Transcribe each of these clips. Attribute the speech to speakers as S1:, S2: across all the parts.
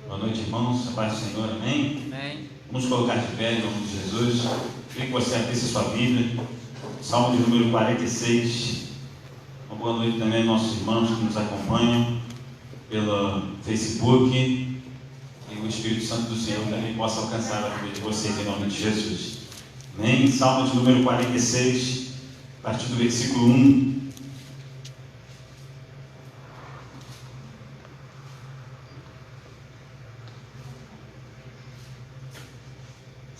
S1: Boa noite, irmãos. A paz do Senhor, amém?
S2: Amém.
S1: Vamos colocar de pé em nome de Jesus. Queria que você abrisse a sua Bíblia. Salmo de número 46. Uma boa noite também aos nossos irmãos que nos acompanham pelo Facebook. E o Espírito Santo do Senhor também possa alcançar a vida de vocês em nome de Jesus. Amém? Salmo de número 46, a partir do versículo 1.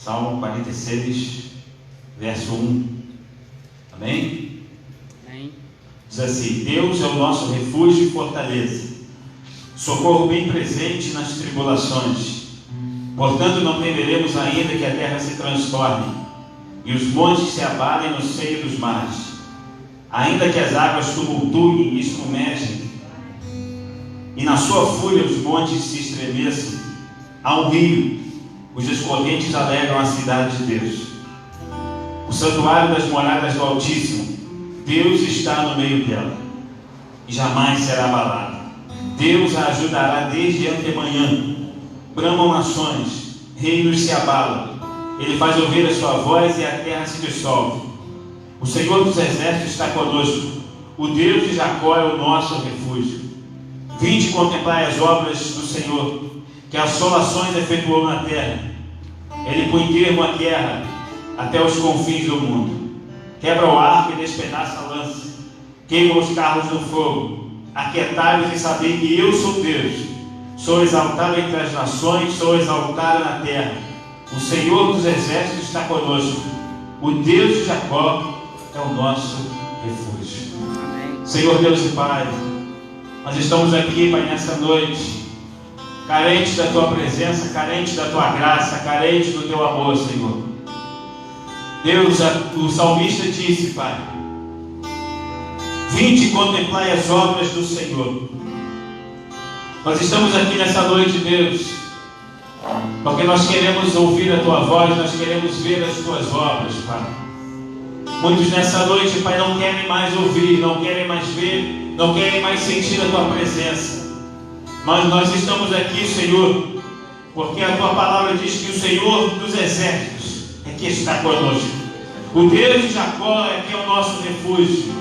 S1: Salmo 46, verso 1. Amém?
S2: Amém.
S1: Diz assim: Deus é o nosso refúgio e fortaleza, socorro bem presente nas tribulações. Portanto, não temeremos ainda que a terra se transtorne e os montes se abalem no seio dos mares, ainda que as águas tumultuem e espumejem, e na sua fúria os montes se estremeçam. Há um rio cujas correntes alegram a cidade de Deus, o santuário das moradas do Altíssimo. Deus está no meio dela e jamais será abalada. Deus a ajudará desde antemanhã. Bramam nações, reinos se abalam. Ele faz ouvir a sua voz e a terra se dissolve. O Senhor dos exércitos está conosco. O Deus de Jacó é o nosso refúgio. Vinde contemplai as obras do Senhor, que assolações efetuou na terra. Ele põe termo à guerra até os confins do mundo. Quebra o arco e despedaça a lança. Queima os carros no fogo. Aquietai-vos e sabei que eu sou Deus. Sou exaltado entre as nações, sou exaltado na terra. O Senhor dos exércitos está conosco. O Deus de Jacó é o nosso refúgio.
S2: Amém.
S1: Senhor Deus e Pai, nós estamos aqui, Pai, nessa noite, carentes da Tua presença, carentes da Tua graça, carentes do Teu amor, Senhor. Deus, o salmista disse, Pai: vinde e contemplai as obras do Senhor. Nós estamos aqui nessa noite, Deus, porque nós queremos ouvir a Tua voz, nós queremos ver as Tuas obras, Pai. Muitos nessa noite, Pai, não querem mais ouvir, não querem mais ver, não querem mais sentir a Tua presença. Mas nós estamos aqui, Senhor, porque a Tua palavra diz que o Senhor dos exércitos é que está conosco. O Deus de Jacó é que é o nosso refúgio.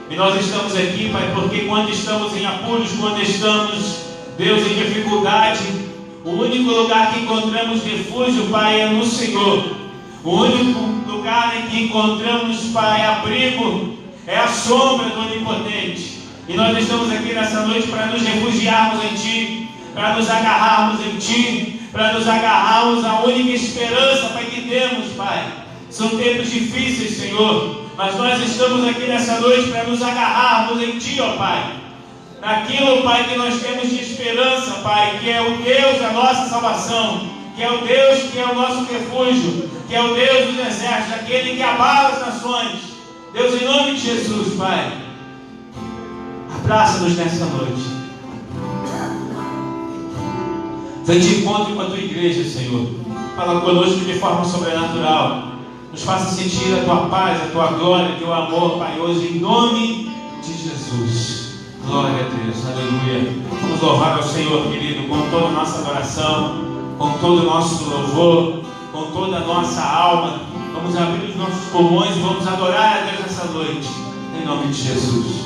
S1: E nós estamos aqui, Pai, porque quando estamos em apuros, quando estamos, Deus, em dificuldade, o único lugar que encontramos refúgio, Pai, é no Senhor. O único lugar em que encontramos, Pai, abrigo é a sombra do Onipotente. E nós estamos aqui nessa noite para nos refugiarmos em Ti, para nos agarrarmos em Ti, para nos agarrarmos à única esperança, Pai, que temos, Pai. São tempos difíceis, Senhor, mas nós estamos aqui nessa noite para nos agarrarmos em Ti, ó Pai. Naquilo, Pai, que nós temos de esperança, Pai, que é o Deus da nossa salvação, que é o Deus que é o nosso refúgio, que é o Deus dos exércitos, aquele que abala as nações. Deus, em nome de Jesus, Pai, abraça-nos nessa noite. Vem de encontro com a Tua igreja, Senhor. Fala conosco de forma sobrenatural. Nos faça sentir a Tua paz, a Tua glória, o Teu amor, Pai, hoje, em nome de Jesus. Glória a Deus, aleluia. Vamos louvar ao Senhor, querido, com toda a nossa adoração, com todo o nosso louvor, com toda a nossa alma. Vamos abrir os nossos pulmões e vamos adorar a Deus nessa noite, em nome de Jesus.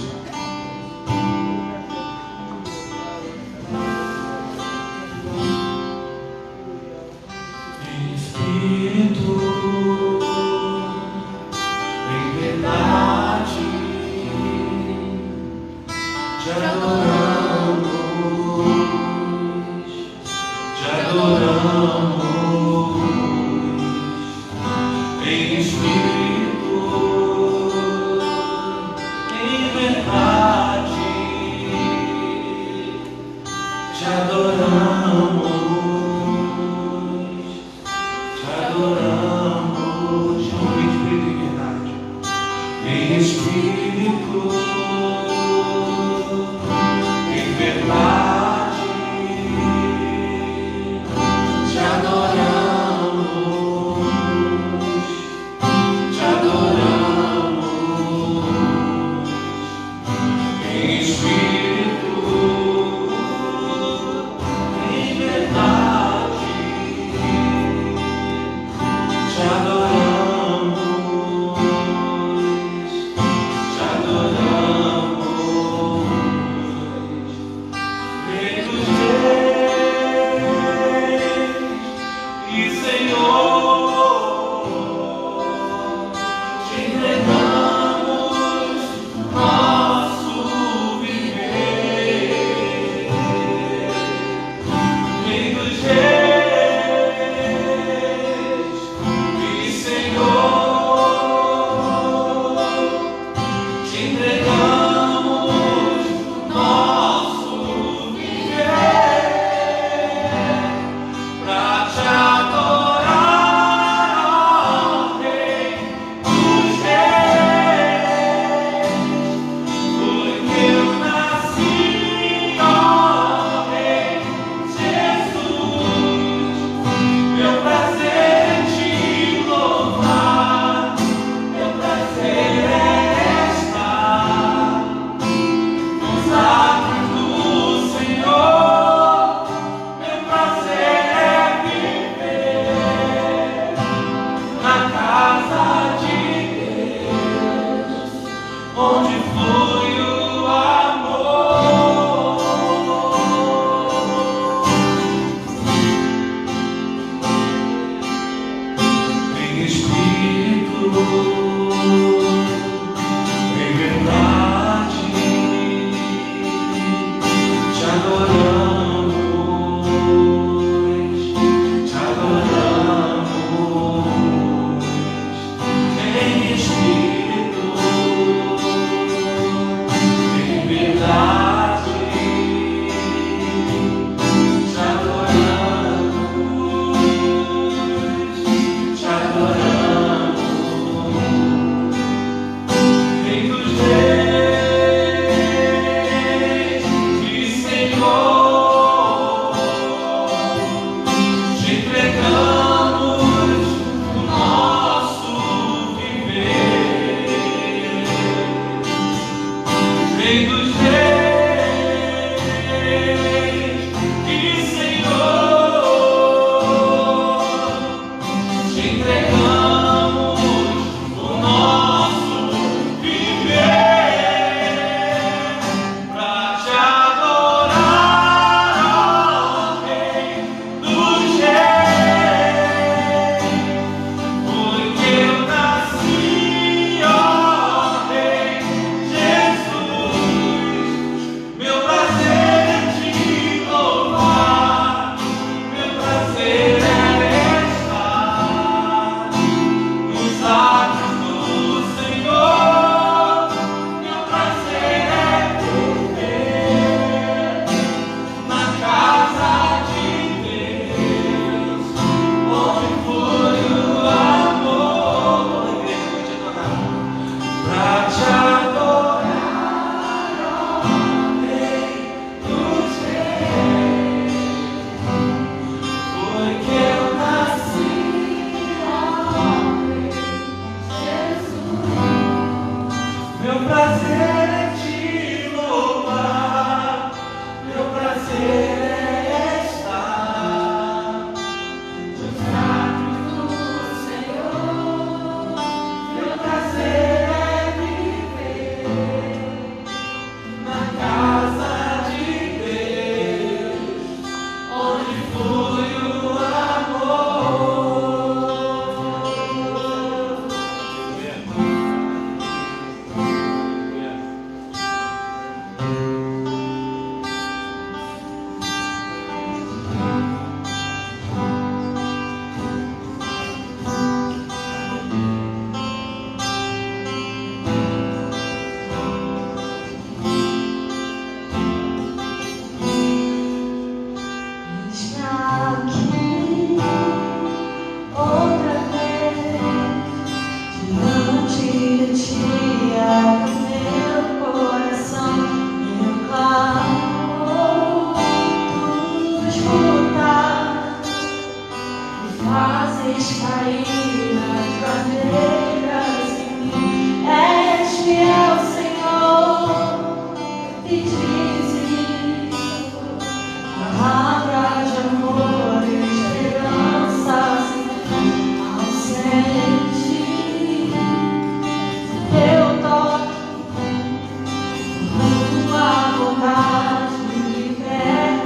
S2: Tua vontade me liberta.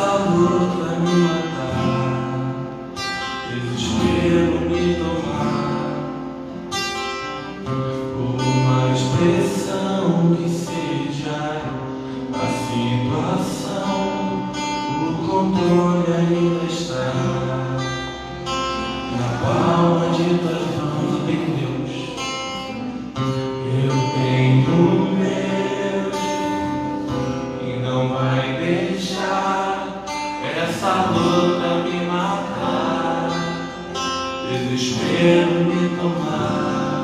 S2: essa luta me matar, desespero me tomar, por mais pressão que seja a situação, o controle ainda está na palma de tuas mãos, bem Deus. Eu tenho Deus e não vai deixar essa luta me matar, desespero me tomar,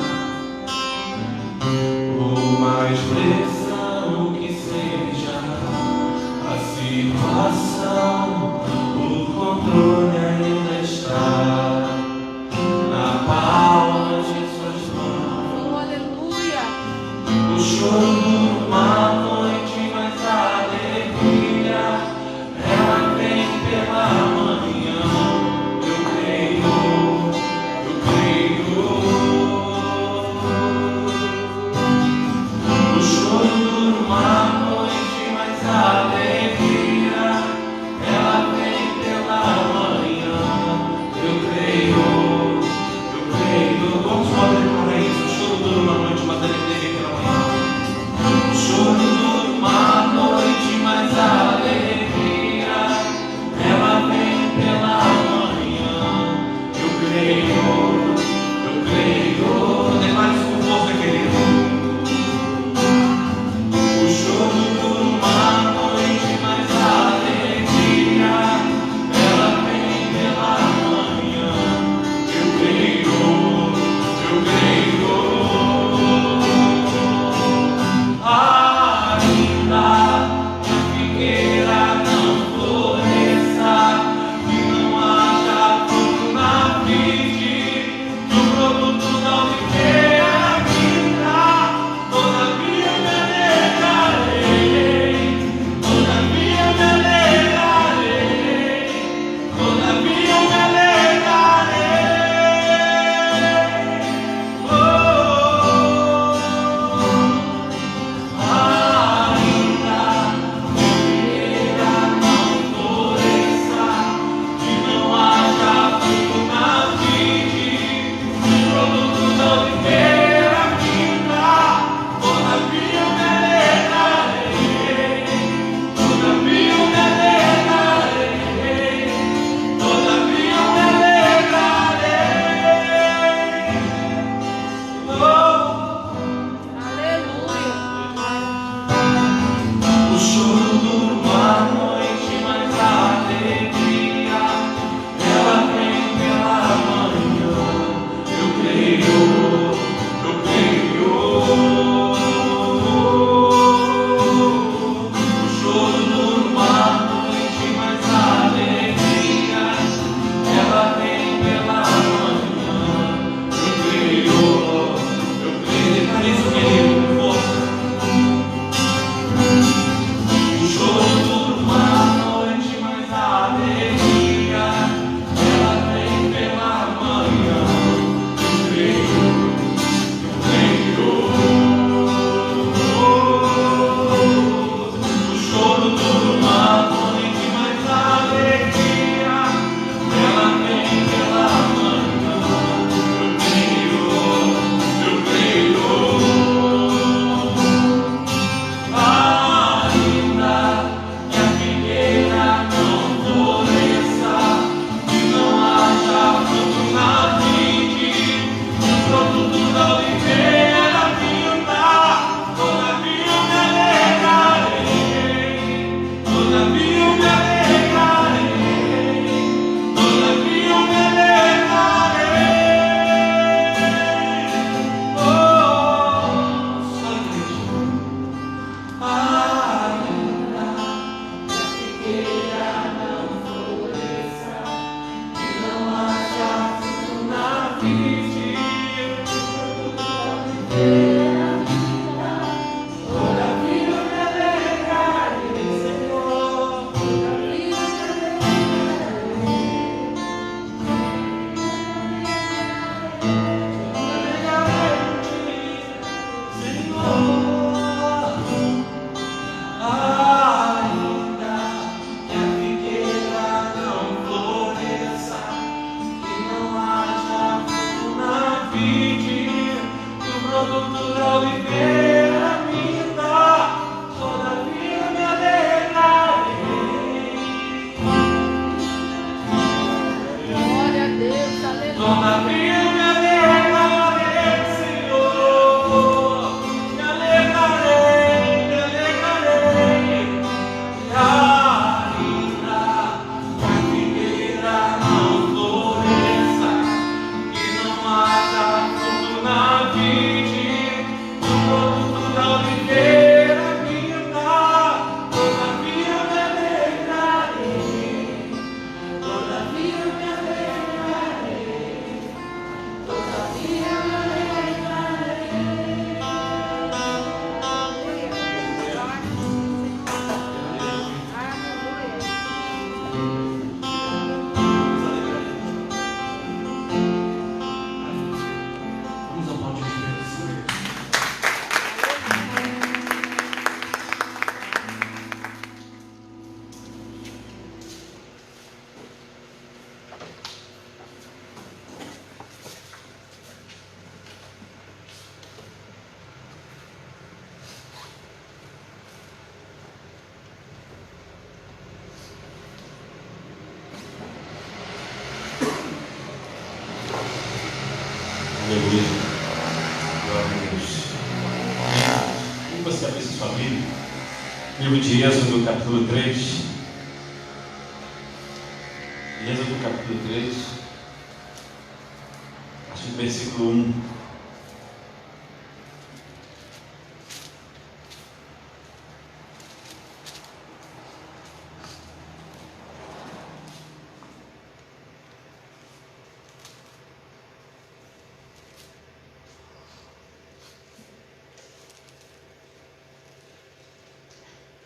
S2: por mais pressão que seja a situação, o controle ainda está na palma de suas mãos.
S3: Oh, aleluia.
S2: O choro dura uma noite, mas a alegria ela vem pela manhã. Eu creio, eu creio. O choro dura uma noite, mas a alegria
S1: Aleluia. Glória a Deus. E você abrir sua Bíblia? Livro de Êxodo, capítulo 3. Êxodo, capítulo 3. A partir do versículo 1.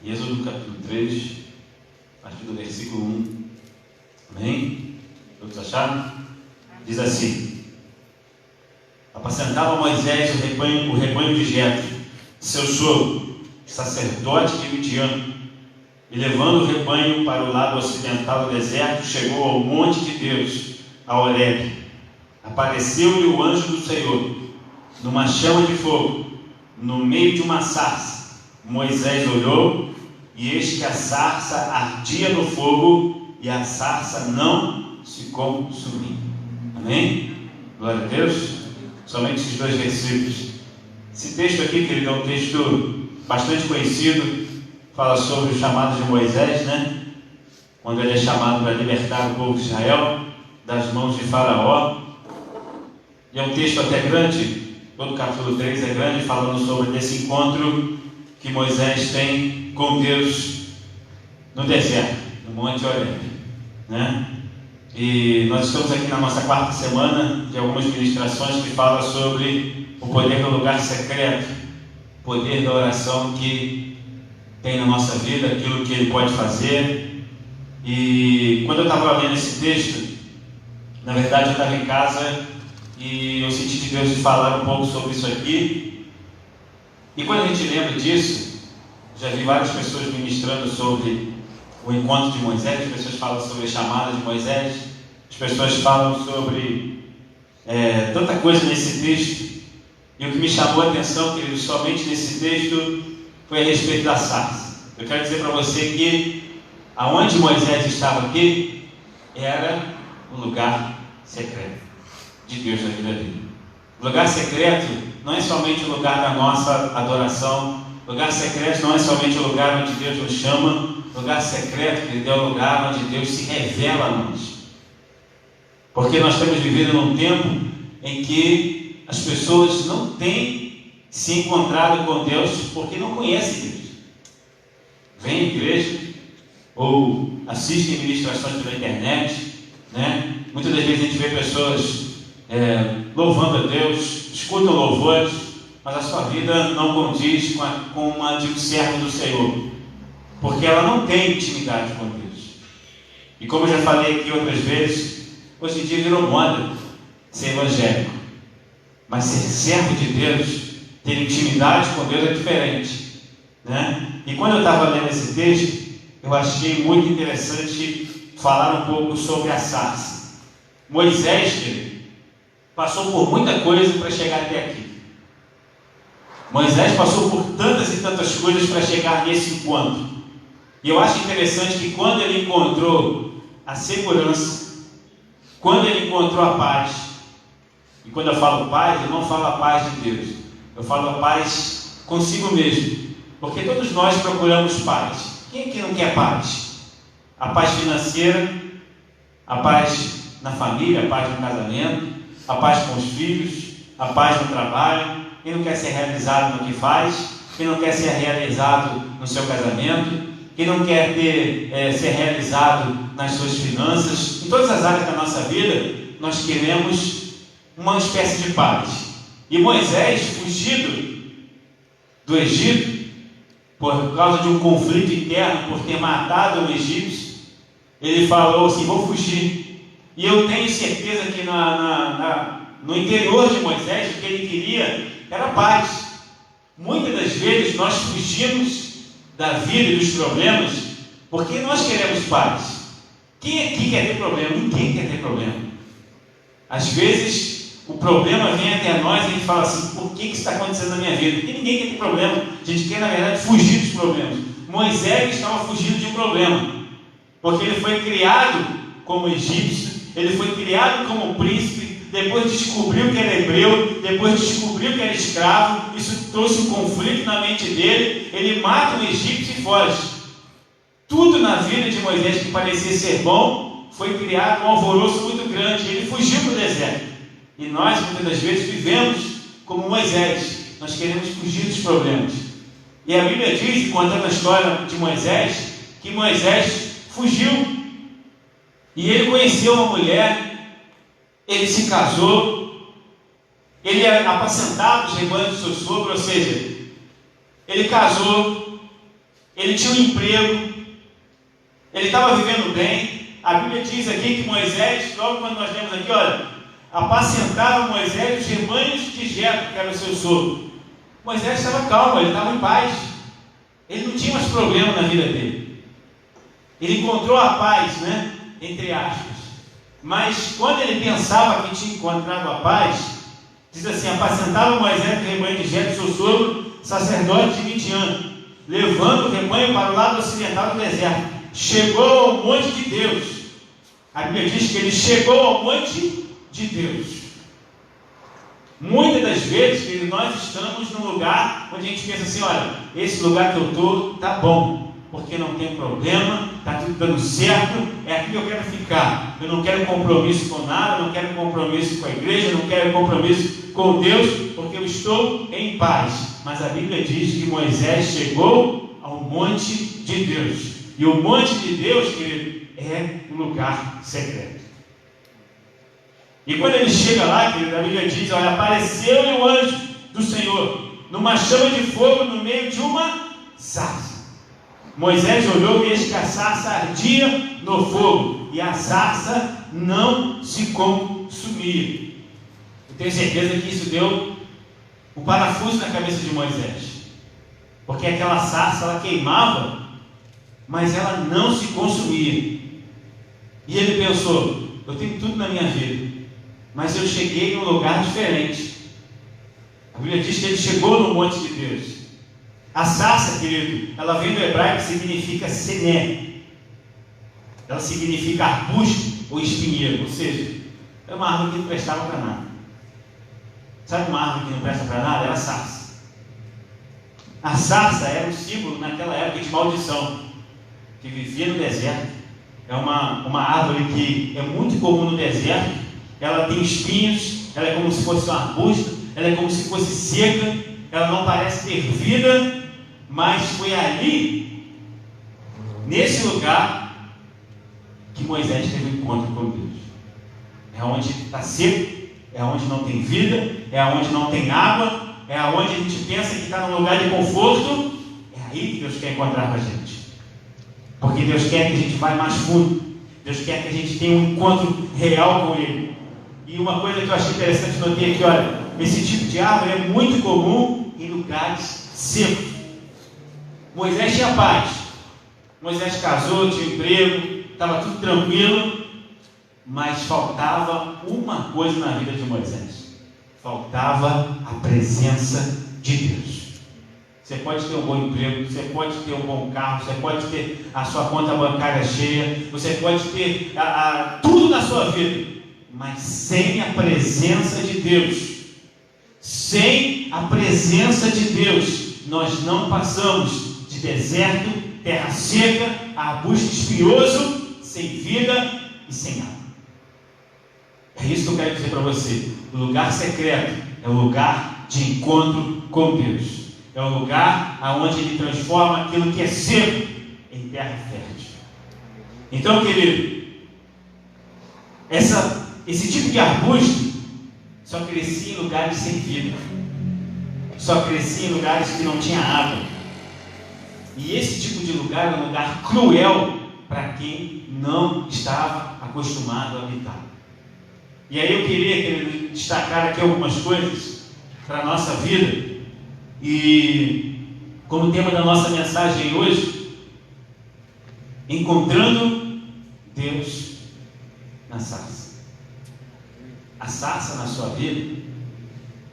S1: Êxodo capítulo 3, a partir do versículo 1. Amém? Todos acharam? Diz assim: apacentava Moisés o rebanho de Jetro, seu sogro, sacerdote de Midian, e levando o rebanho para o lado ocidental do deserto, chegou ao monte de Deus, a Horebe. Apareceu-lhe o anjo do Senhor, numa chama de fogo, no meio de uma sarça. Moisés olhou, e eis que a sarça ardia no fogo, e a sarça não se consumia. Amém? Glória a Deus. Somente esses dois versículos. Esse texto aqui, querido, é um texto bastante conhecido. Fala sobre o chamado de Moisés, né? Quando ele é chamado para libertar o povo de Israel das mãos de Faraó. E é um texto até grande. Todo o capítulo 3 é grande, falando sobre esse encontro que Moisés tem com Deus no deserto, no Monte Horebe, né? E nós estamos aqui na nossa quarta semana de algumas ministrações que falam sobre o poder do lugar secreto, o poder da oração que tem na nossa vida, aquilo que Ele pode fazer. E quando eu estava lendo esse texto, na verdade eu estava em casa e eu senti de Deus de falar um pouco sobre isso aqui. E quando a gente lembra disso, já vi várias pessoas ministrando sobre o encontro de Moisés, as pessoas falam sobre a chamada de Moisés, as pessoas falam sobre tanta coisa nesse texto. E o que me chamou a atenção, querido, somente nesse texto, foi a respeito da sarça. Eu quero dizer para você que aonde Moisés estava aqui, era um lugar secreto de Deus na vida dele. O lugar secreto não é somente o lugar da nossa adoração. Lugar secreto não é somente o lugar onde Deus nos chama. Lugar secreto, querido, é o lugar onde Deus se revela a nós. Porque nós estamos vivendo num tempo em que as pessoas não têm se encontrado com Deus porque não conhecem Deus. Vêm à igreja ou assistem ministrações pela internet, né? Muitas das vezes a gente vê pessoas louvando a Deus, escutam louvores, mas a sua vida não condiz com uma de um servo do Senhor, porque ela não tem intimidade com Deus. E como eu já falei aqui outras vezes, hoje em dia virou moda ser evangélico, mas ser servo de Deus, ter intimidade com Deus é diferente, né? E quando eu estava lendo esse texto, eu achei muito interessante falar um pouco sobre a sarça. Moisés, querido, passou por muita coisa para chegar até aqui. Moisés passou por tantas e tantas coisas para chegar nesse encontro. E eu acho interessante que quando ele encontrou a segurança, quando ele encontrou a paz, e quando eu falo paz, eu não falo a paz de Deus, eu falo a paz consigo mesmo, porque todos nós procuramos paz. Quem é que não quer paz? A paz financeira, a paz na família, a paz no casamento, a paz com os filhos, a paz no trabalho. Quem não quer ser realizado no que faz, quem não quer ser realizado no seu casamento, quem não quer ser realizado nas suas finanças, em todas as áreas da nossa vida, nós queremos uma espécie de paz. E Moisés, fugido do Egito, por causa de um conflito interno, por ter matado um egípcio, ele falou assim: vou fugir. E eu tenho certeza que no interior de Moisés, o que ele queria era paz. Muitas das vezes nós fugimos da vida e dos problemas porque nós queremos paz. Quem aqui quer ter problema? Ninguém quer ter problema. Às vezes o problema vem até nós e a gente fala assim: por que isso está acontecendo na minha vida? Porque ninguém quer ter problema. A gente quer, na verdade, fugir dos problemas. Moisés estava fugindo de um problema, porque ele foi criado como egípcio, ele foi criado como príncipe, depois descobriu que era hebreu, depois descobriu que era escravo. Isso trouxe um conflito na mente dele. Ele mata um egípcio e foge. Tudo na vida de Moisés que parecia ser bom, foi criado um alvoroço muito grande. Ele fugiu para o deserto. E nós, muitas das vezes, vivemos como Moisés. Nós queremos fugir dos problemas. E a Bíblia diz, contando a história de Moisés, que Moisés fugiu. E ele conheceu uma mulher, ele se casou, ele apacentava os rebanhos do seu sogro, ou seja, ele casou, ele tinha um emprego, ele estava vivendo bem. A Bíblia diz aqui que Moisés, logo quando nós lemos aqui, olha, apacentava Moisés os rebanhos de Jetro, que era o seu sogro. Moisés estava calmo, ele estava em paz, ele não tinha mais problema na vida dele. Ele encontrou a paz, né? Entre aspas. Mas quando ele pensava que tinha encontrado a paz, diz assim: apacentava Moisés o rebanho de Jetro, seu sogro, sacerdote de Midian, levando o rebanho para o lado ocidental do deserto. Chegou ao monte de Deus. A Bíblia diz que ele chegou ao monte de Deus. Muitas das vezes, querido, nós estamos num lugar onde a gente pensa assim: olha, esse lugar que eu estou está bom, porque não tem problema, está tudo dando certo, é aqui que eu quero ficar. Eu não quero compromisso com nada, não quero compromisso com a igreja, não quero compromisso com Deus, porque eu estou em paz. Mas a Bíblia diz que Moisés chegou ao monte de Deus. E o monte de Deus, querido, é o lugar secreto. E quando ele chega lá, querido, a Bíblia diz: olha, apareceu-lhe o anjo do Senhor numa chama de fogo no meio de uma sarça. Moisés olhou e eis que a sarça ardia no fogo, e a sarça não se consumia. Eu tenho certeza que isso deu um parafuso na cabeça de Moisés, porque aquela sarça, ela queimava, mas ela não se consumia. E ele pensou: eu tenho tudo na minha vida, mas eu cheguei num lugar diferente. A Bíblia diz que ele chegou no monte de Deus. A sarça, querido, ela vem do hebraico, significa sené. Ela significa arbusto ou espinheiro, ou seja, é uma árvore que não prestava para nada. Sabe uma árvore que não presta para nada? Era a sarça. A sarça era um símbolo naquela época de maldição, que vivia no deserto. É uma árvore que é muito comum no deserto. Ela tem espinhos, ela é como se fosse um arbusto, ela é como se fosse seca, ela não parece ter vida, mas foi ali, nesse lugar, que Moisés teve um encontro com Deus. É onde está seco, é onde não tem vida, é onde não tem água, é onde a gente pensa que está num lugar de conforto. É aí que Deus quer encontrar com a gente, porque Deus quer que a gente vá mais fundo. Deus quer que a gente tenha um encontro real com Ele. E uma coisa que eu achei interessante, notei aqui, olha, esse tipo de árvore é muito comum em lugares secos. Moisés tinha paz, Moisés casou, tinha emprego, estava tudo tranquilo, mas faltava uma coisa na vida de Moisés: faltava a presença de Deus. Você pode ter um bom emprego, você pode ter um bom carro, você pode ter a sua conta bancária cheia, você pode ter tudo na sua vida, mas sem a presença de Deus, sem a presença de Deus, nós não passamos de deserto, terra seca, arbusto espinhoso, sem vida e sem água. É isso que eu quero dizer para você: o lugar secreto é o lugar de encontro com Deus. É o lugar onde Ele transforma aquilo que é seco em terra fértil. Então, querido, esse tipo de arbusto só crescia em lugares sem vida, só crescia em lugares que não tinha água. E esse tipo de lugar é um lugar cruel para quem não estava acostumado a habitar. E aí eu queria destacar aqui algumas coisas para a nossa vida. E como tema da nossa mensagem hoje, encontrando Deus na sarça. A sarça na sua vida,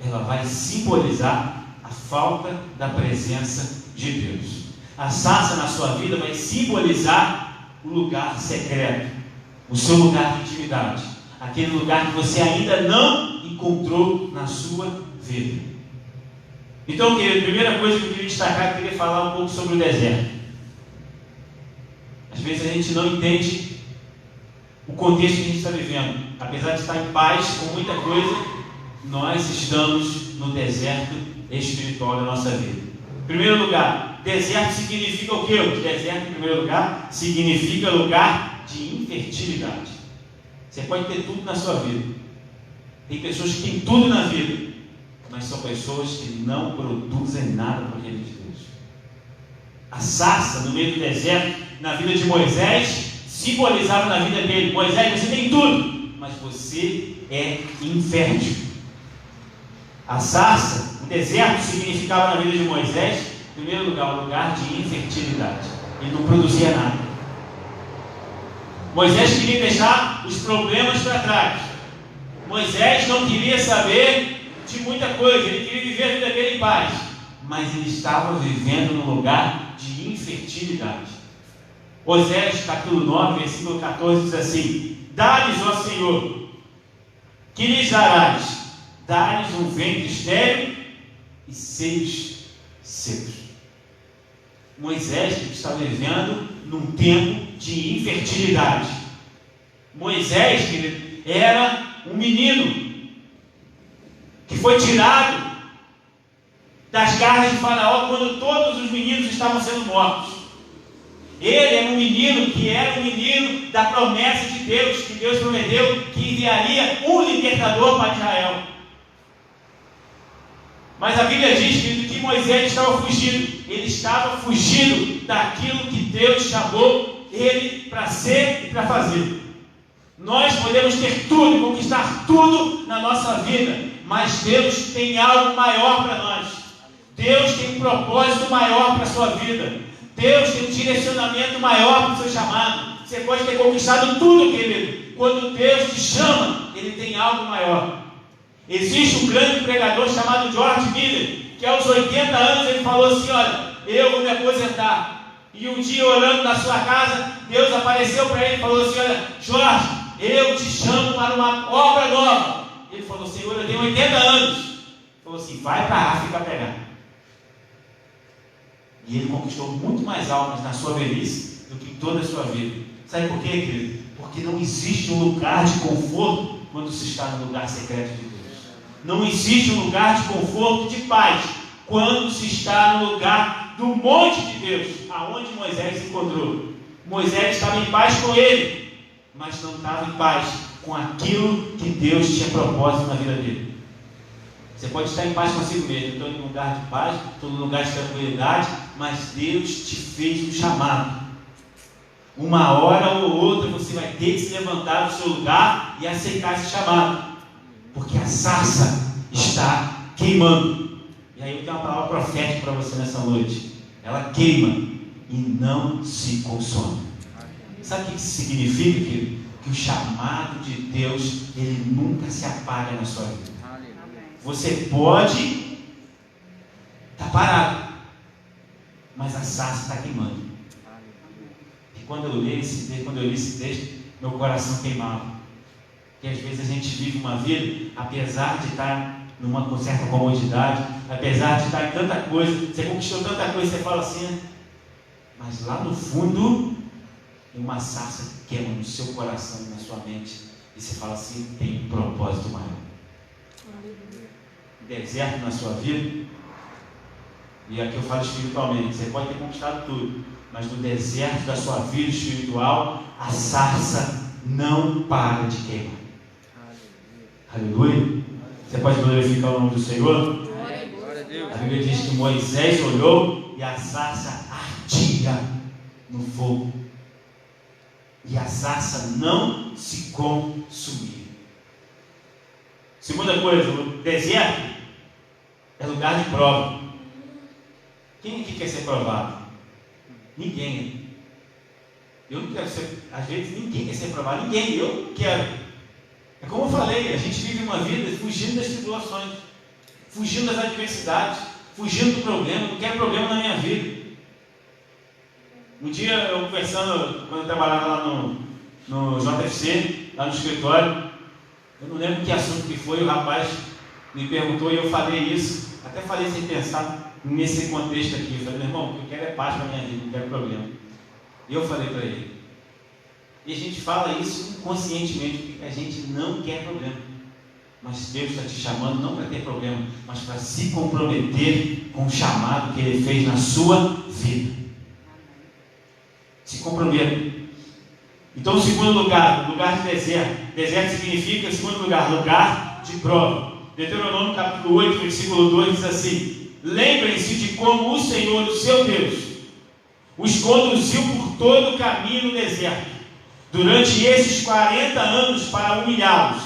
S1: ela vai simbolizar a falta da presença de Deus. A sarça na sua vida vai simbolizar o lugar secreto, o seu lugar de intimidade, aquele lugar que você ainda não encontrou na sua vida. Então, querido, a primeira coisa que eu queria destacar, eu queria falar um pouco sobre o deserto. Às vezes a gente não entende o contexto que a gente está vivendo. Apesar de estar em paz com muita coisa, nós estamos no deserto espiritual da nossa vida. Em primeiro lugar, deserto significa o quê? Deserto, em primeiro lugar, significa lugar de infertilidade. Você pode ter tudo na sua vida. Tem pessoas que têm tudo na vida, mas são pessoas que não produzem nada para o reino de Deus. A sarça no meio do deserto, na vida de Moisés, simbolizava na vida dele: Moisés, você tem tudo, mas você é infértil. A sarça, o deserto, significava na vida de Moisés, em primeiro lugar, um lugar de infertilidade. Ele não produzia nada. Moisés queria deixar os problemas para trás. Moisés não queria saber de muita coisa, ele queria viver a vida dele em paz, mas ele estava vivendo num lugar de infertilidade. Oséias capítulo 9, versículo 14 diz assim: dá-lhes, ó Senhor, que lhes darás? Dá-lhes um ventre estéril e seios secos. Moisés estava vivendo num tempo de infertilidade. Moisés, querido, era um menino que foi tirado das garras de Faraó quando todos os meninos estavam sendo mortos. Ele era um menino que era um menino da promessa de Deus, que Deus prometeu que enviaria um libertador para Israel. Mas a Bíblia diz que Moisés estava fugindo. Ele estava fugindo daquilo que Deus chamou ele para ser e para fazer. Nós podemos ter tudo, conquistar tudo na nossa vida, mas Deus tem algo maior para nós. Deus tem um propósito maior para a sua vida. Deus tem um direcionamento maior para o seu chamado. Você pode ter conquistado tudo, querido. Quando Deus te chama, Ele tem algo maior. Existe um grande pregador chamado George Miller, que aos 80 anos ele falou assim: olha, eu vou me aposentar. E um dia, orando na sua casa, Deus apareceu para ele e falou assim: olha, Jorge, eu te chamo para uma obra nova. Ele falou: Senhor, eu tenho 80 anos. Ele falou assim: vai para a África pegar. E ele conquistou muito mais almas na sua velhice do que em toda a sua vida. Sabe por quê, querido? Porque não existe um lugar de conforto quando se está no lugar secreto de Deus. Não existe um lugar de conforto, de paz, quando se está no lugar do monte de Deus, aonde Moisés se encontrou. Moisés estava em paz com ele, mas não estava em paz com aquilo que Deus tinha propósito na vida dele. Você pode estar em paz consigo mesmo. Estou em um lugar de paz, estou em um lugar de tranquilidade, mas Deus te fez um chamado. Uma hora ou outra você vai ter que se levantar do seu lugar e aceitar esse chamado, porque a sarça está queimando. E aí eu tenho uma palavra profética para você nessa noite. Ela queima e não se consome. Sabe o que isso significa, querido? Que o chamado de Deus, ele nunca se apaga na sua vida. Você pode estar parado, mas a sarça está queimando. E quando eu li esse texto, meu coração queimava. Porque às vezes a gente vive uma vida, apesar de estar numa certa comodidade, apesar de estar em tanta coisa, você conquistou tanta coisa, você fala assim, mas lá no fundo, uma sarça queima no seu coração, na sua mente, e você fala assim: tem um propósito maior. Deserto na sua vida, e aqui eu falo espiritualmente, você pode ter conquistado tudo, mas no deserto da sua vida espiritual, a sarça não para de queimar. Aleluia. Você pode glorificar o nome do Senhor?
S3: Glória a Deus.
S1: A Bíblia diz que Moisés olhou e a sarça ardia no fogo, e a sarça não se consumia. Segunda coisa, o deserto é lugar de prova. Quem aqui quer ser provado? Ninguém. Eu não quero ser, às vezes ninguém quer ser provado, ninguém, eu não quero. É como eu falei, a gente vive uma vida fugindo das tribulações, fugindo das adversidades, fugindo do problema, não quero problema na minha vida. Um dia eu conversando, quando eu trabalhava lá no JFC, lá no escritório, Eu não lembro que assunto que foi, o rapaz me perguntou e eu falei isso, até falei sem pensar nesse contexto aqui. Eu falei, meu irmão, o que eu quero é paz para a minha vida, não quero problema. E eu falei para ele. E a gente fala isso inconscientemente, porque a gente não quer problema. Mas Deus está te chamando não para ter problema, mas para se comprometer com o chamado que Ele fez na sua vida. Se comprometa. Então, o segundo lugar, lugar de deserto. Deserto significa, em segundo lugar, lugar de prova. Deuteronômio capítulo 8, versículo 2 diz assim: lembrem-se de como o Senhor, o seu Deus, os conduziu por todo o caminho no deserto, durante esses 40 anos, para humilhá-los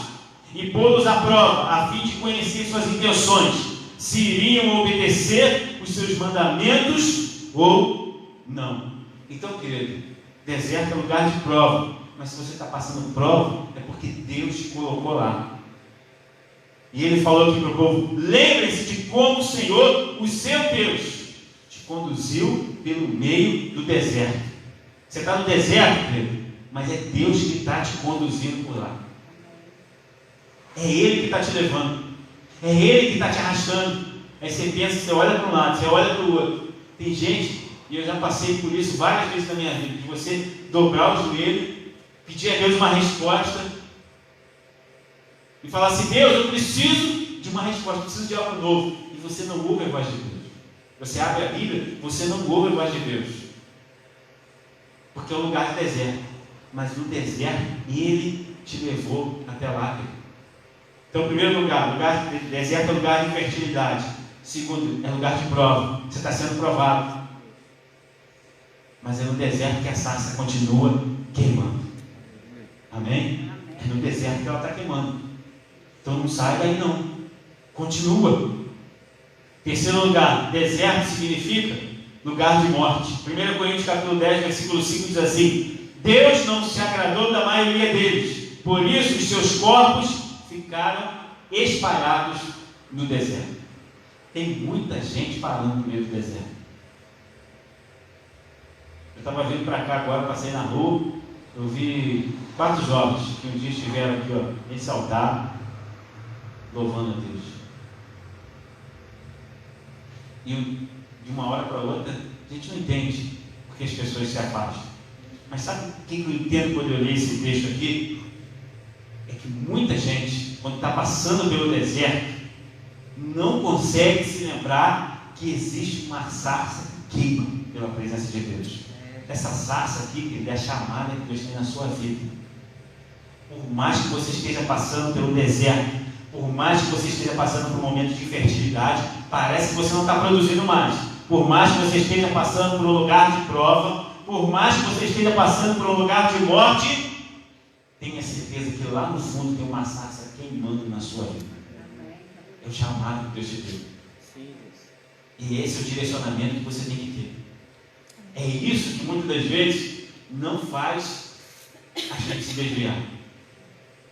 S1: e pô-los à prova, a fim de conhecer suas intenções, se iriam obedecer os seus mandamentos ou não. Então, querido, deserto é lugar de prova, mas se você está passando prova, é porque Deus te colocou lá. E Ele falou aqui para o povo: lembre-se de como o Senhor, o seu Deus, te conduziu pelo meio do deserto. Você está no deserto, querido, mas é Deus que está te conduzindo por lá. É Ele que está te levando, é Ele que está te arrastando. Aí você pensa, você olha para um lado, você olha para o outro. Tem gente, e eu já passei por isso várias vezes na minha vida, de você dobrar o joelho, pedir a Deus uma resposta e falar assim: Deus, eu preciso de uma resposta, preciso de algo novo. E você não ouve a voz de Deus. Você abre a Bíblia, você não ouve a voz de Deus, porque é um lugar de deserto. Mas no deserto Ele te levou até lá. Então, primeiro lugar de deserto é lugar de infertilidade. Segundo, é lugar de prova. Você está sendo provado. Mas é no deserto que a sarça continua queimando. Amém? É no deserto que ela está queimando. Então não sai daí não. Continua. Terceiro lugar, deserto significa lugar de morte. 1 Coríntios capítulo 10, versículo 5 diz assim: Deus não se agradou da maioria deles, por isso os seus corpos ficaram espalhados no deserto. Tem muita gente parando no meio do deserto. Eu estava vindo para cá agora, passei na rua, eu vi 4 jovens que um dia estiveram aqui, ó, em Saltar, louvando a Deus. E de uma hora para outra, a gente não entende porque as pessoas se afastam. Mas sabe o que eu entendo quando eu leio esse texto aqui? É que muita gente, quando está passando pelo deserto, não consegue se lembrar que existe uma sarça que queima pela presença de Deus. Essa sarça aqui, é a chamada que Deus tem na sua vida. Por mais que você esteja passando pelo deserto, por mais que você esteja passando por um momento de infertilidade, parece que você não está produzindo mais. Por mais que você esteja passando por um lugar de prova, por mais que você esteja passando por um lugar de morte, tenha certeza que lá no fundo tem uma sarça queimando na sua vida. É o chamado que Deus te deu. E esse é o direcionamento que você tem que ter. É isso que muitas das vezes não faz a gente se desviar.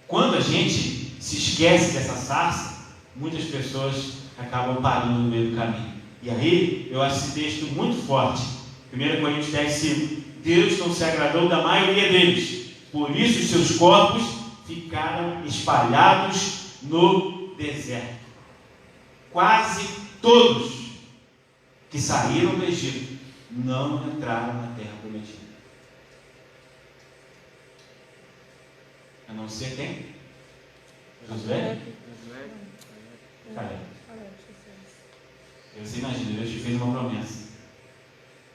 S1: Quando a gente se esquece dessa sarça, muitas pessoas acabam parando no meio do caminho. E aí, eu acho esse texto muito forte. 1 Coríntios 10, 5. Deus não se agradou da maioria deles, por isso os seus corpos ficaram espalhados no deserto. Quase todos que saíram do Egito não entraram na terra prometida. A não ser quem? Josué? Caleb. Você imagina, Deus te fez uma promessa.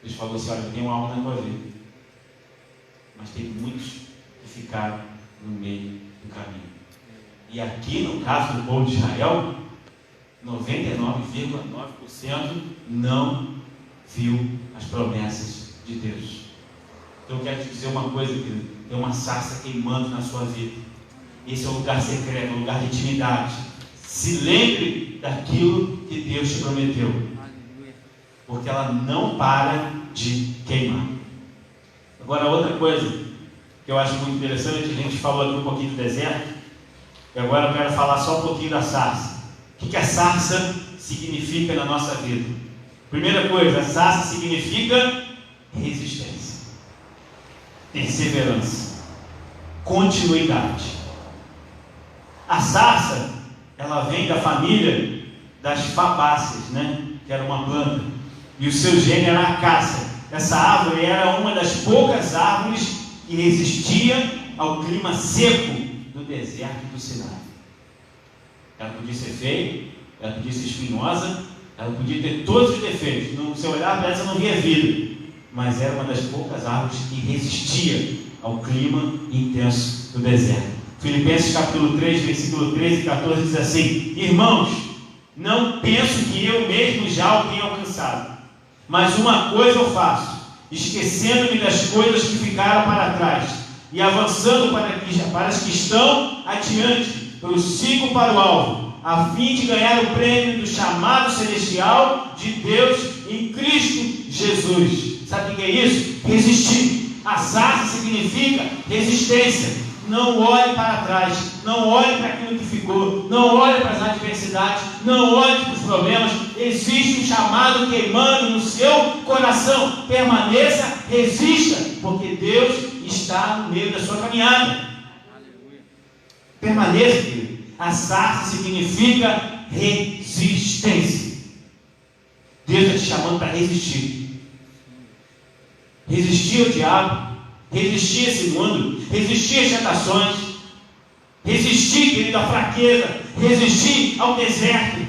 S1: Deus falou assim: olha, eu tenho algo na tua vida. Mas tem muitos que ficaram no meio do caminho. E aqui, no caso do povo de Israel, 99,9% não viu as promessas de Deus. Então eu quero te dizer uma coisa, querido: tem uma sarça queimando na sua vida. Esse é um lugar secreto, um lugar de intimidade. Se lembre daquilo que Deus te prometeu, porque ela não para de queimar. Agora, outra coisa que eu acho muito interessante: a gente falou aqui um pouquinho do deserto, e agora eu quero falar só um pouquinho da sarça. O que a sarça significa na nossa vida? Primeira coisa, a sarça significa resistência, perseverança, continuidade. A sarça, ela vem da família das fabáceas, né? Que era uma planta, e o seu gênero era a acácia. Essa árvore era uma das poucas árvores que resistia ao clima seco do deserto do Sinai. Ela podia ser feia, ela podia ser espinhosa, ela podia ter todos os defeitos. No seu olhar para ela, você não via vida, mas era uma das poucas árvores que resistia ao clima intenso do deserto. Filipenses capítulo 3, versículo 13 e 14 diz assim: irmãos, não penso que eu mesmo já o tenha alcançado, mas uma coisa eu faço, esquecendo-me das coisas que ficaram para trás e avançando para as que estão adiante, prossigo para o alvo, a fim de ganhar o prêmio do chamado celestial de Deus em Cristo Jesus. Sabe o que é isso? Resistir. A sarça significa resistência. Não olhe para trás, não olhe para aquilo que ficou, não olhe para as adversidades, não olhe para os problemas. Existe um chamado queimando no seu coração. Permaneça, resista, porque Deus está no meio da sua caminhada. Permaneça, querido. A sarça significa resistência. Deus está te chamando para resistir. Resistir ao diabo, resistir a esse mundo, resistir às tentações, resistir, querido, à fraqueza, resistir ao deserto,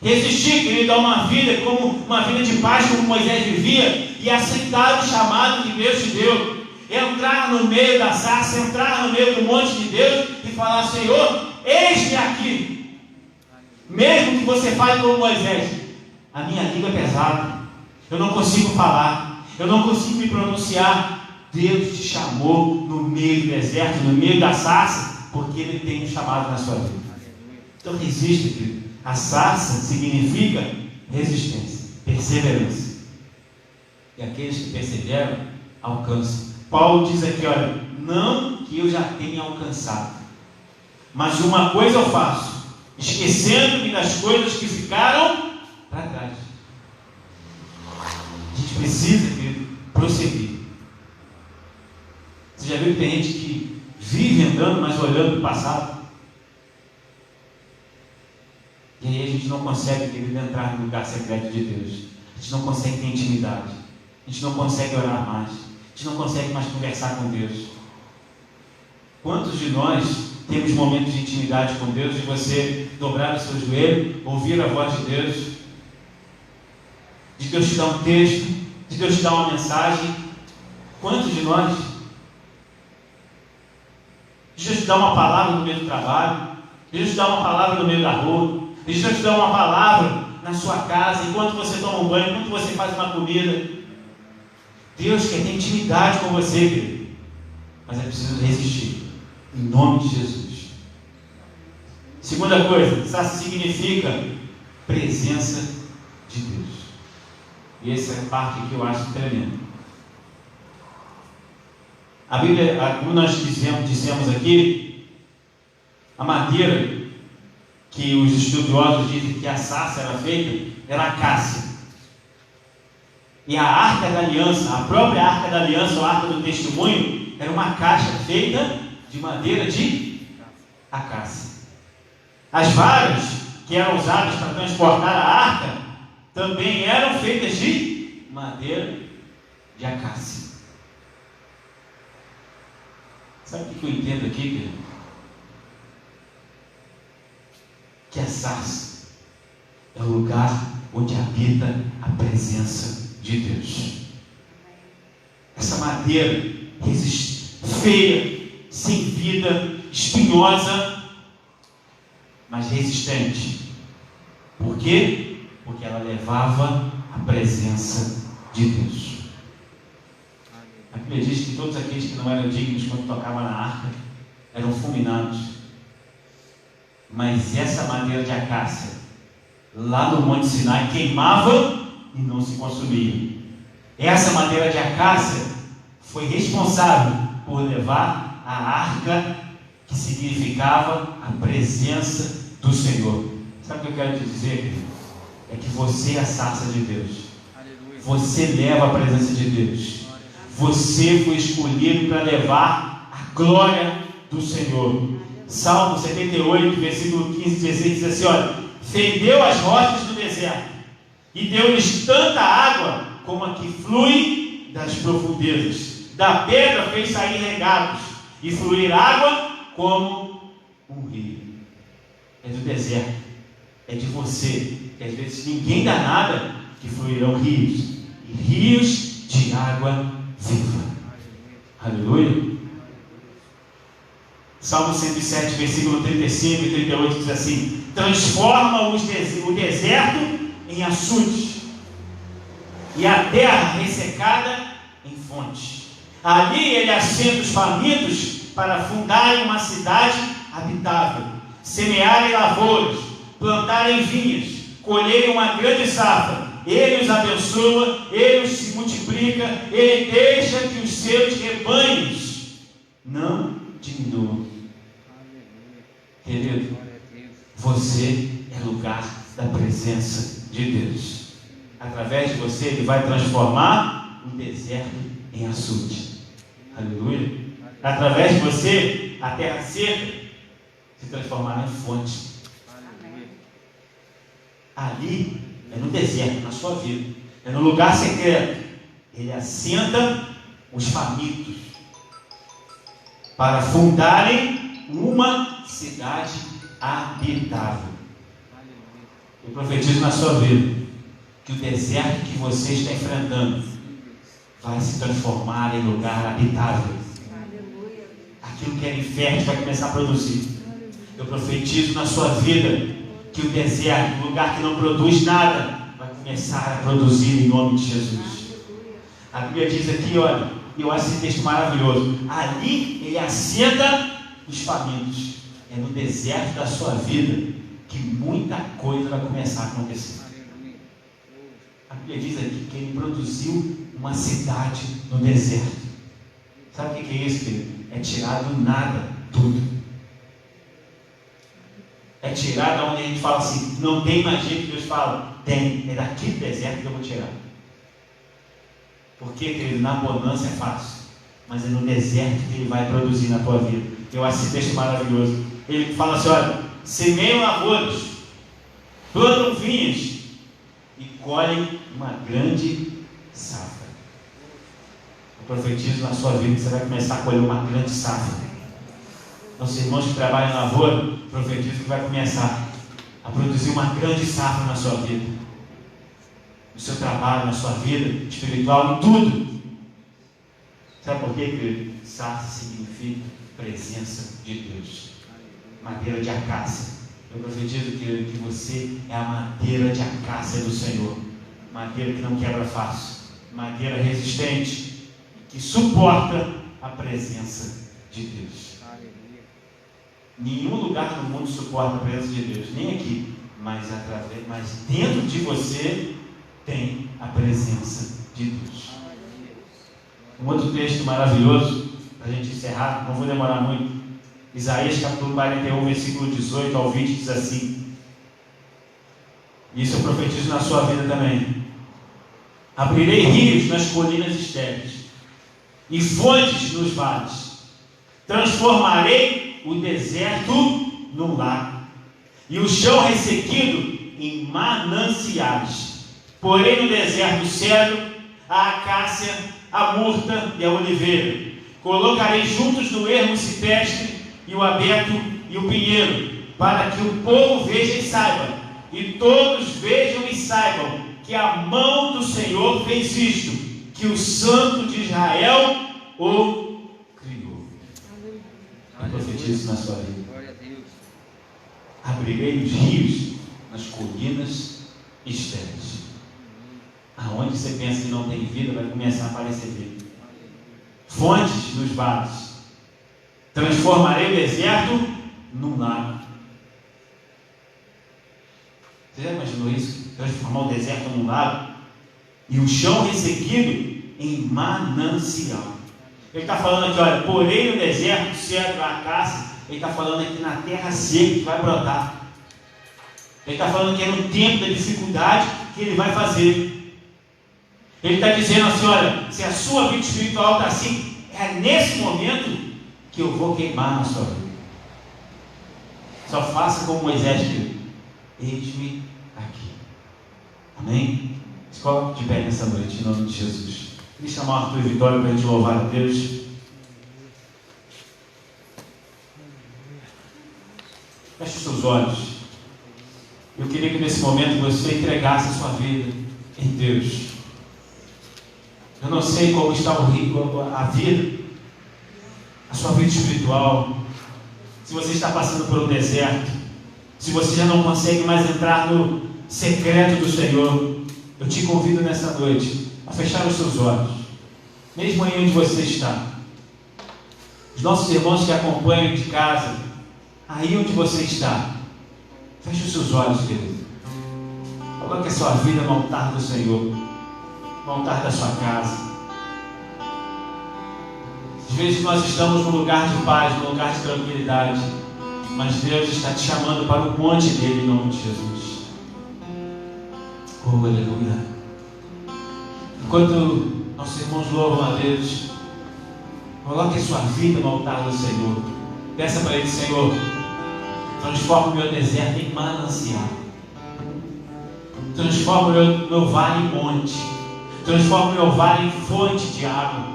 S1: resistir, querido, a uma vida como uma vida de paz, como Moisés vivia, e aceitar o chamado que Deus te deu. Entrar no meio da sarça, entrar no meio do monte de Deus e falar: Senhor, eis-me aqui. Mesmo que você fale como Moisés: a minha língua é pesada, eu não consigo falar, eu não consigo me pronunciar. Deus te chamou no meio do deserto, no meio da sarça, porque Ele tem um chamado na sua vida. Então resista, querido. A sarça significa resistência, perseverança. E aqueles que perseveram, alcançam. Paulo diz aqui, olha, não que eu já tenha alcançado, mas uma coisa eu faço, esquecendo-me das coisas que ficaram para trás. A gente precisa, querido, prosseguir. Você já viu que tem gente que vive andando, mas olhando para o passado? E aí a gente não consegue, querido, entrar no lugar secreto de Deus. A gente não consegue ter intimidade. A gente não consegue orar mais. A gente não consegue mais conversar com Deus. Quantos de nós temos momentos de intimidade com Deus, de você dobrar o seu joelho, ouvir a voz de Deus, de Deus te dar um texto, de Deus te dar uma mensagem? Quantos de nós? De Deus te dar uma palavra no meio do trabalho, de Deus te dar uma palavra no meio da rua, de Deus te dar uma palavra na sua casa, enquanto você toma um banho, enquanto você faz uma comida. Deus quer ter intimidade com você, querido, mas é preciso resistir, em nome de Jesus. Segunda coisa, isso significa presença de Deus. E essa é a parte que eu acho tremenda. A Bíblia, como nós dissemos aqui, a madeira que os estudiosos dizem que a sarça era feita, era a acácia. E a arca da aliança, a própria arca da aliança, ou arca do testemunho, era uma caixa feita de madeira de acácia. As varas que eram usadas para transportar a arca também eram feitas de madeira de acácia. Sabe o que eu entendo aqui, querido? Que a sarça é o lugar onde habita a presença de Deus. Essa madeira feia, sem vida, espinhosa, mas resistente. Por quê? Porque ela levava a presença de Deus. A Bíblia diz que todos aqueles que não eram dignos quando tocavam na arca eram fulminados. Mas essa madeira de acácia, lá no Monte Sinai, queimava e não se consumia. Essa madeira de acácia foi responsável por levar a arca, que significava a presença do Senhor. Sabe o que eu quero te dizer? É que você é a sarça de Deus. Você leva a presença de Deus. Você foi escolhido para levar a glória do Senhor. Salmo 78, versículo 15 e 16 diz assim: olha, fendeu as rochas do deserto e deu-lhes tanta água como a que flui das profundezas. Da pedra fez sair regatos e fluir água como um rio. É do deserto, é de você, que às vezes ninguém dá nada, que fluirão rios, e rios de água viva. Aleluia. Salmo 107, versículo 35 e 38 diz assim: transforma o deserto em açude e a terra ressecada em fonte. Ali ele assenta os famintos para fundarem uma cidade habitável, semearem lavouras, plantarem vinhas, colherem uma grande safra. Ele os abençoa, ele os se multiplica, ele deixa que os seus rebanhos não diminuam. Querido, você é lugar da presença de Deus. Através de você, Ele vai transformar o deserto em açude. Aleluia. Através de você, a terra seca se transformará em fonte. Ali é no deserto, na sua vida, é no lugar secreto. Ele assenta os famintos para fundarem uma cidade habitável. Eu profetizo na sua vida que o deserto que você está enfrentando vai se transformar em lugar habitável. Aquilo que era infértil vai começar a produzir. Eu profetizo na sua vida que o deserto, o lugar que não produz nada, vai começar a produzir em nome de Jesus. A Bíblia diz aqui, olha, e eu acho esse texto maravilhoso: ali ele assenta os famintos. É no deserto da sua vida que muita coisa vai começar a acontecer. A Bíblia diz aqui que ele produziu uma cidade no deserto. Sabe o que é isso, querido? É tirar do nada tudo. É tirar da onde a gente fala assim, não tem mais jeito. Deus fala, tem, é daqui do deserto que eu vou tirar. Porque, querido, na bonança é fácil, mas é no deserto que ele vai produzir na tua vida. Eu acho esse texto maravilhoso. Ele fala assim, olha, semeiam lavouras, plantam vinhas e colhem uma grande safra. Eu profetizo na sua vida que você vai começar a colher uma grande safra. Nossos irmãos que trabalham na lavoura, profetizo que vai começar a produzir uma grande safra na sua vida, no seu trabalho, na sua vida espiritual, em tudo. Sabe por quê, querido? Safra significa presença de Deus. Madeira de acácia. Eu profetizo, querido, que você é a madeira de acácia do Senhor. Madeira que não quebra fácil. Madeira resistente, que suporta a presença de Deus. Nenhum lugar no mundo suporta a presença de Deus, nem aqui, mas dentro de você tem a presença de Deus. Um outro texto maravilhoso, para a gente encerrar, não vou demorar muito. Isaías capítulo 41, versículo 18 ao 20 diz assim: isso eu profetizo na sua vida também. Abrirei rios nas colinas estéreis e fontes nos vales. Transformarei o deserto num lago e o chão ressequido em mananciais. Porém no deserto o cedro, a acácia, a murta e a oliveira. Colocarei juntos no ermo cipreste e o abeto e o pinheiro, para que o povo veja e saiba, e todos vejam e saibam que a mão do Senhor fez isto, que o Santo de Israel o criou. Eu profetizo na sua vida. Abrirei os rios nas colinas estéreis. Aonde você pensa que não tem vida, vai começar a aparecer vida. Fontes nos vales. Transformarei o deserto num lago. Você já imaginou isso? Transformar o deserto num lago e o chão ressequido em manancial. Ele está falando aqui, olha, porém no deserto, o cedro, a acácia. Ele está falando aqui na terra seca que vai brotar. Ele está falando que é no tempo da dificuldade que ele vai fazer. Ele está dizendo assim, olha, se a sua vida espiritual está assim, é nesse momento que eu vou queimar na sua vida. Só faça como Moisés fez. Eis-me aqui. Amém? Se coloque de pé nessa noite, em nome de Jesus. Queria chamar o Arthur e Vitória para a gente louvar a Deus. Feche os seus olhos. Eu queria que nesse momento você entregasse a sua vida em Deus. Eu não sei como está a vida, a sua vida espiritual. Se você está passando por um deserto, se você já não consegue mais entrar no secreto do Senhor, eu te convido nessa noite a fechar os seus olhos, mesmo aí onde você está. Os nossos irmãos que acompanham de casa, aí onde você está, feche os seus olhos, querido. Coloque a sua vida no altar do Senhor, no altar da sua casa. Às vezes nós estamos num lugar de paz, num lugar de tranquilidade, mas Deus está te chamando para o monte dele em nome de Jesus. Oh, aleluia. Enquanto nossos irmãos louvam a Deus, coloque a sua vida no altar do Senhor. Peça para Ele: Senhor, transforma o meu deserto em manancial. Transforma o meu vale em monte. Transforma o meu vale em fonte de água.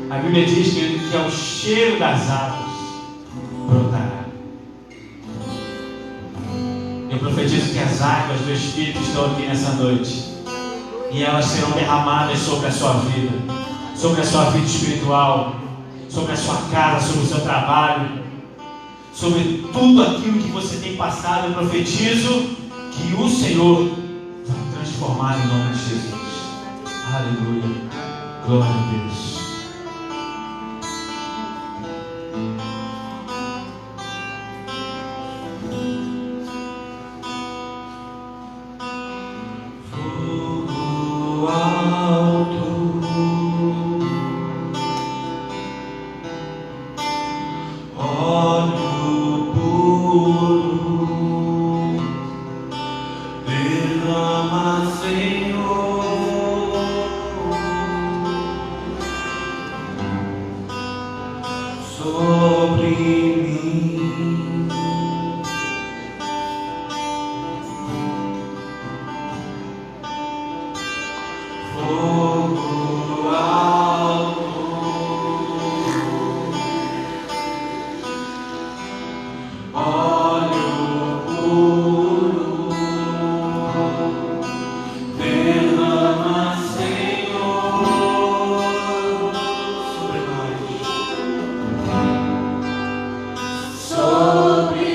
S1: A Bíblia diz que ao cheiro das águas brotará. Eu profetizo que as águas do Espírito estão aqui nessa noite, e elas serão derramadas sobre a sua vida, sobre a sua vida espiritual, sobre a sua casa, sobre o seu trabalho, sobre tudo aquilo que você tem passado. Eu profetizo que o Senhor vai transformar em nome de Jesus. Aleluia. Glória a Deus.
S2: Sobre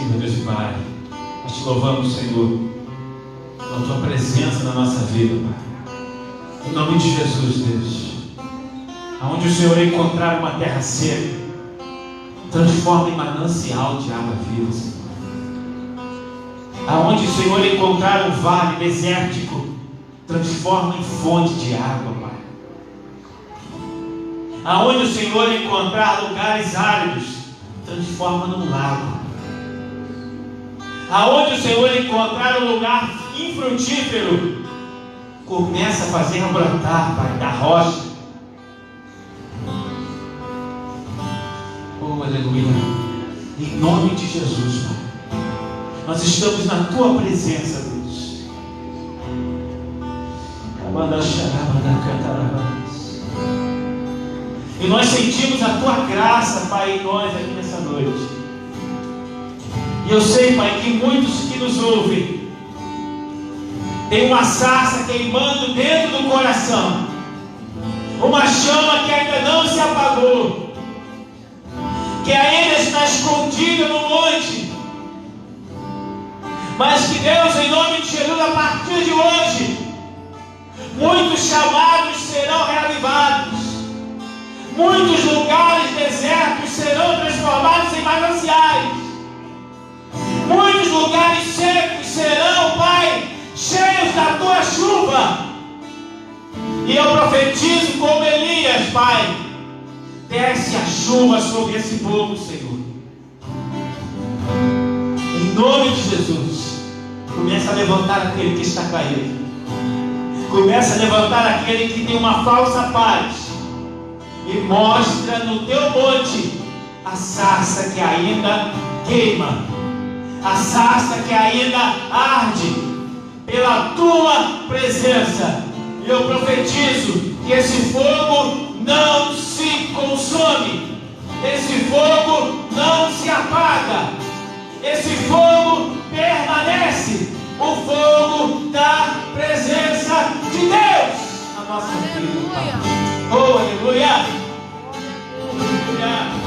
S1: Sim, meu Deus e Pai, nós te louvamos, Senhor, pela tua presença na nossa vida, Pai. Em nome de Jesus, Deus. Aonde o Senhor encontrar uma terra seca, transforma em manancial de água viva, Senhor. Aonde o Senhor encontrar um vale desértico, transforma em fonte de água, Pai. Aonde o Senhor encontrar lugares áridos, transforma num lago. Aonde o Senhor encontrar um lugar infrutífero, começa a fazer brotar, Pai, da rocha. Oh, aleluia. Em nome de Jesus, Pai. Nós estamos na tua presença, Deus. E nós sentimos a tua graça, Pai, em nós aqui nessa noite. E eu sei, Pai, que muitos que nos ouvem tem uma sarça queimando dentro do coração, uma chama que ainda não se apagou, que ainda está escondida no monte, mas que Deus, em nome de Jesus, a partir de hoje, muitos chamados serão reavivados, muitos lugares desertos serão transformados em mananciais, muitos lugares secos serão, Pai, cheios da tua chuva. E eu profetizo como Elias, Pai, desce a chuva sobre esse povo, Senhor. Em nome de Jesus, começa a levantar aquele que está caído, começa a levantar aquele que tem uma falsa paz, e mostra no teu monte a sarça que ainda queima, a sarça que ainda arde pela tua presença. E eu profetizo que esse fogo não se consome, esse fogo não se apaga, esse fogo permanece, o fogo da presença de Deus na nossa vida. Oh, aleluia! Aleluia!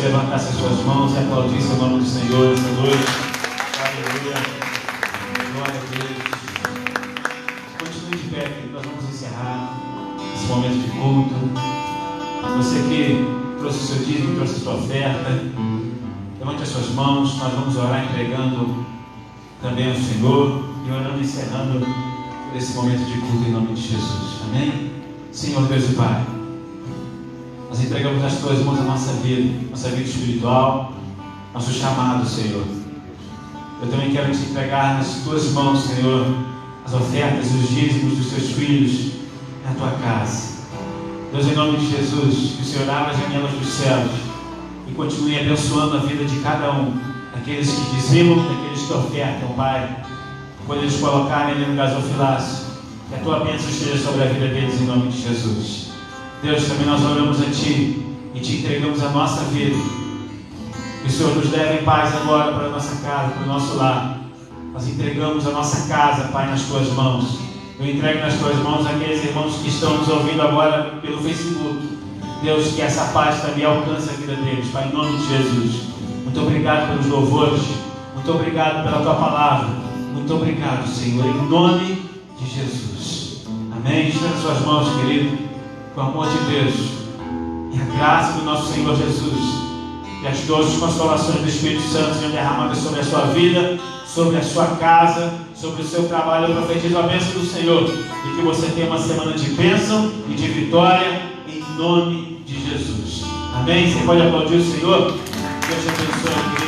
S1: Levantasse as suas mãos e aplaudisse o nome do Senhor essa noite. Aleluia. Glória a Deus. continue de pé, querido. Nós vamos encerrar esse momento de culto. Você que trouxe o seu dízimo, trouxe a sua oferta, levante as suas mãos. Nós vamos orar entregando também ao Senhor e orando, encerrando por esse momento de culto em nome de Jesus. Amém? Senhor Deus e Pai, nós entregamos nas Tuas mãos a nossa vida espiritual, nosso chamado, Senhor. Eu também quero te entregar nas Tuas mãos, Senhor, as ofertas e os dízimos dos Teus filhos na Tua casa. Deus, em nome de Jesus, que o Senhor abra as janelas dos céus e continue abençoando a vida de cada um, aqueles que dizimam, daqueles que ofertam, Pai, quando eles colocarem ali no gasofilácio, que a Tua bênção esteja sobre a vida deles em nome de Jesus. Deus, também nós oramos a Ti e Te entregamos a nossa vida. Que o Senhor nos leve em paz agora para a nossa casa, para o nosso lar. Nós entregamos a nossa casa, Pai, nas Tuas mãos. Eu entrego nas Tuas mãos aqueles irmãos que estão nos ouvindo agora pelo Facebook. Deus, que essa paz também alcance a vida deles, Pai, em nome de Jesus. Muito obrigado pelos louvores. Muito obrigado pela Tua palavra. Muito obrigado, Senhor, em nome de Jesus. Amém? Estenda as suas mãos, querido, com o amor de Deus e a graça do nosso Senhor Jesus e as doces consolações do Espírito Santo sejam derramadas sobre a sua vida, sobre a sua casa, sobre o seu trabalho. Eu profetizo a bênção do Senhor e que você tenha uma semana de bênção e de vitória em nome de Jesus. Amém? Você pode aplaudir o Senhor? Deus te abençoe, querido.